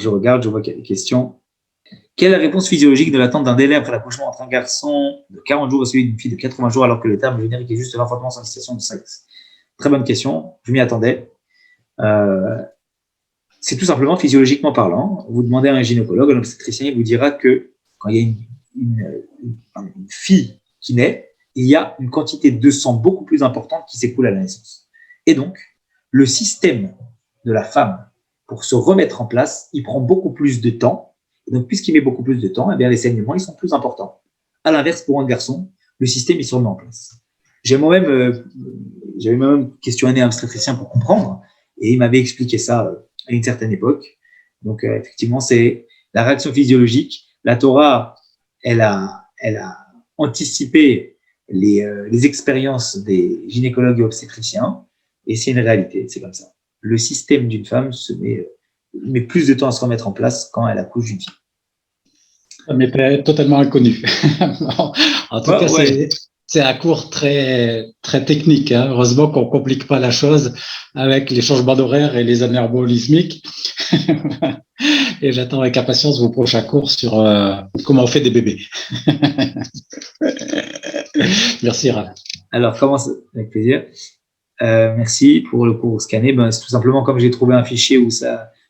je regarde, je vois qu'il y a des questions. Quelle est la réponse physiologique de l'attente d'un délai après l'accouchement entre un garçon de 40 jours et celui d'une fille de 80 jours alors que le terme générique est juste l'enfantement sans situation de sexe? Très bonne question, je m'y attendais. C'est tout simplement physiologiquement parlant. Vous demandez à un gynécologue, un obstétricien, il vous dira que quand il y a une fille qui naît, il y a une quantité de sang beaucoup plus importante qui s'écoule à la naissance. Et donc, le système de la femme, pour se remettre en place, il prend beaucoup plus de temps. Et donc, puisqu'il met beaucoup plus de temps, eh bien, les saignements, ils sont plus importants. À l'inverse, pour un garçon, le système, il se remet en place. J'avais moi-même questionné un obstétricien pour comprendre, et il m'avait expliqué ça à une certaine époque. Donc, effectivement, c'est la réaction physiologique. La Torah, elle a anticipé les expériences des gynécologues et obstétriciens, et c'est une réalité, c'est comme ça. Le système d'une femme met plus de temps à se remettre en place quand elle accouche d'une fille. Ça m'était totalement inconnu. En tout cas, ouais. C'est un cours très, très technique. Hein. Heureusement qu'on ne complique pas la chose avec les changements d'horaire et les anabolismiques. Et j'attends avec impatience vos prochains cours sur comment on fait des bébés. Merci, Rav. Alors, commence avec plaisir. Merci pour le cours scanné. C'est tout simplement comme j'ai trouvé un fichier où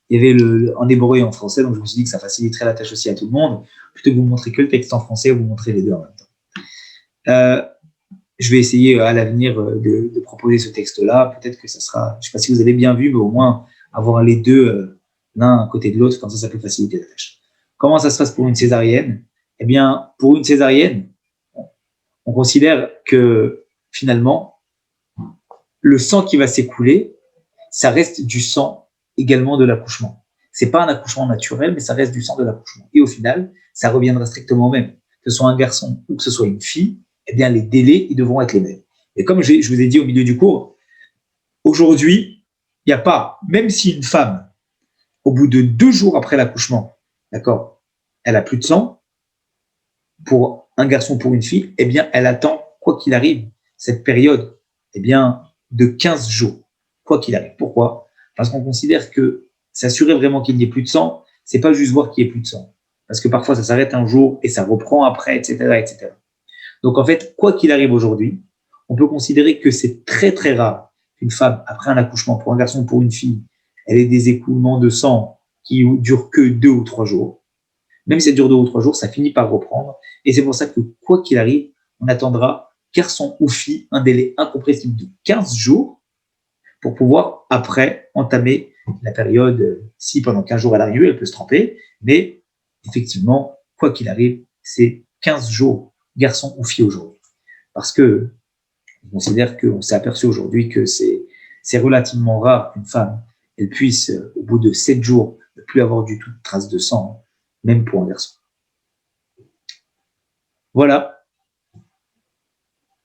il y avait en hébreu et en français, donc je me suis dit que ça faciliterait la tâche aussi à tout le monde. Plutôt que vous montrer que le texte en français, vous montrez les deux en même temps. Je vais essayer à l'avenir de proposer ce texte-là. Peut-être que ça sera, je ne sais pas si vous avez bien vu, mais au moins avoir les deux l'un à côté de l'autre, comme ça peut faciliter la tâche. Comment ça se passe pour une césarienne? Eh bien, pour une césarienne, on considère que finalement, le sang qui va s'écouler, ça reste du sang également de l'accouchement. C'est pas un accouchement naturel, mais ça reste du sang de l'accouchement. Et au final, ça reviendra strictement au même. Que ce soit un garçon ou que ce soit une fille, eh bien, les délais, ils devront être les mêmes. Et comme je vous ai dit au milieu du cours, aujourd'hui, il n'y a pas, même si une femme, au bout de 2 jours après l'accouchement, d'accord, elle a plus de sang, pour un garçon, pour une fille, eh bien, elle attend, quoi qu'il arrive, cette période, eh bien, de 15 jours, quoi qu'il arrive. Pourquoi? Parce qu'on considère que s'assurer vraiment qu'il n'y ait plus de sang, c'est pas juste voir qu'il n'y ait plus de sang. Parce que parfois, ça s'arrête un jour et ça reprend après, etc., etc. Donc, en fait, quoi qu'il arrive aujourd'hui, on peut considérer que c'est très, très rare qu'une femme, après un accouchement, pour un garçon ou pour une fille, elle ait des écoulements de sang qui durent que 2 ou 3 jours. Même si ça dure 2 ou 3 jours, ça finit par reprendre. Et c'est pour ça que, quoi qu'il arrive, on attendra, garçon ou fille, un délai incompressible de 15 jours pour pouvoir, après, entamer la période. Si pendant 15 jours elle arrive, elle peut se tromper. Mais effectivement, quoi qu'il arrive, c'est 15 jours, garçon ou fille aujourd'hui. Parce que on considère qu'on s'est aperçu aujourd'hui que c'est relativement rare qu'une femme elle puisse, au bout de 7 jours, ne plus avoir du tout de traces de sang, même pour un garçon. Voilà.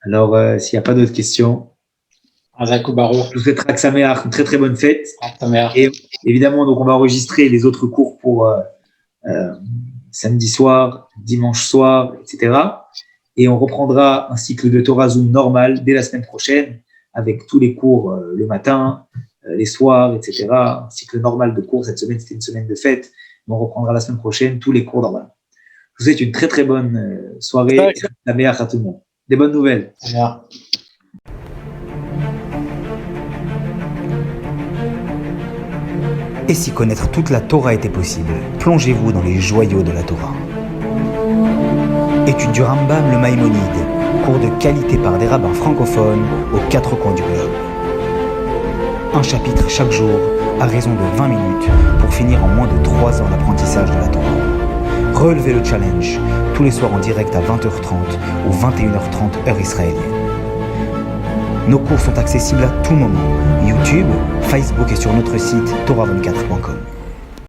Alors, s'il n'y a pas d'autres questions, je vous souhaite Chag Sameach, une très très bonne fête. Et évidemment, donc on va enregistrer les autres cours pour samedi soir, dimanche soir, etc. Et on reprendra un cycle de Torah Zoom normal dès la semaine prochaine, avec tous les cours le matin, les soirs, etc. Un cycle normal de cours. Cette semaine, c'était une semaine de fête. Mais on reprendra la semaine prochaine tous les cours normaux. Je vous souhaite une très très bonne soirée. La meilleure à tout le monde. Des bonnes nouvelles. Et si connaître toute la Torah était possible, plongez-vous dans les joyaux de la Torah. Étude du Rambam, le Maïmonide, cours de qualité par des rabbins francophones aux 4 coins du globe. Un chapitre chaque jour, à raison de 20 minutes, pour finir en moins de 3 ans l'apprentissage de la Torah. Relevez le challenge, tous les soirs en direct à 20h30 ou 21h30 heure israélienne. Nos cours sont accessibles à tout moment, YouTube, Facebook et sur notre site torah24.com.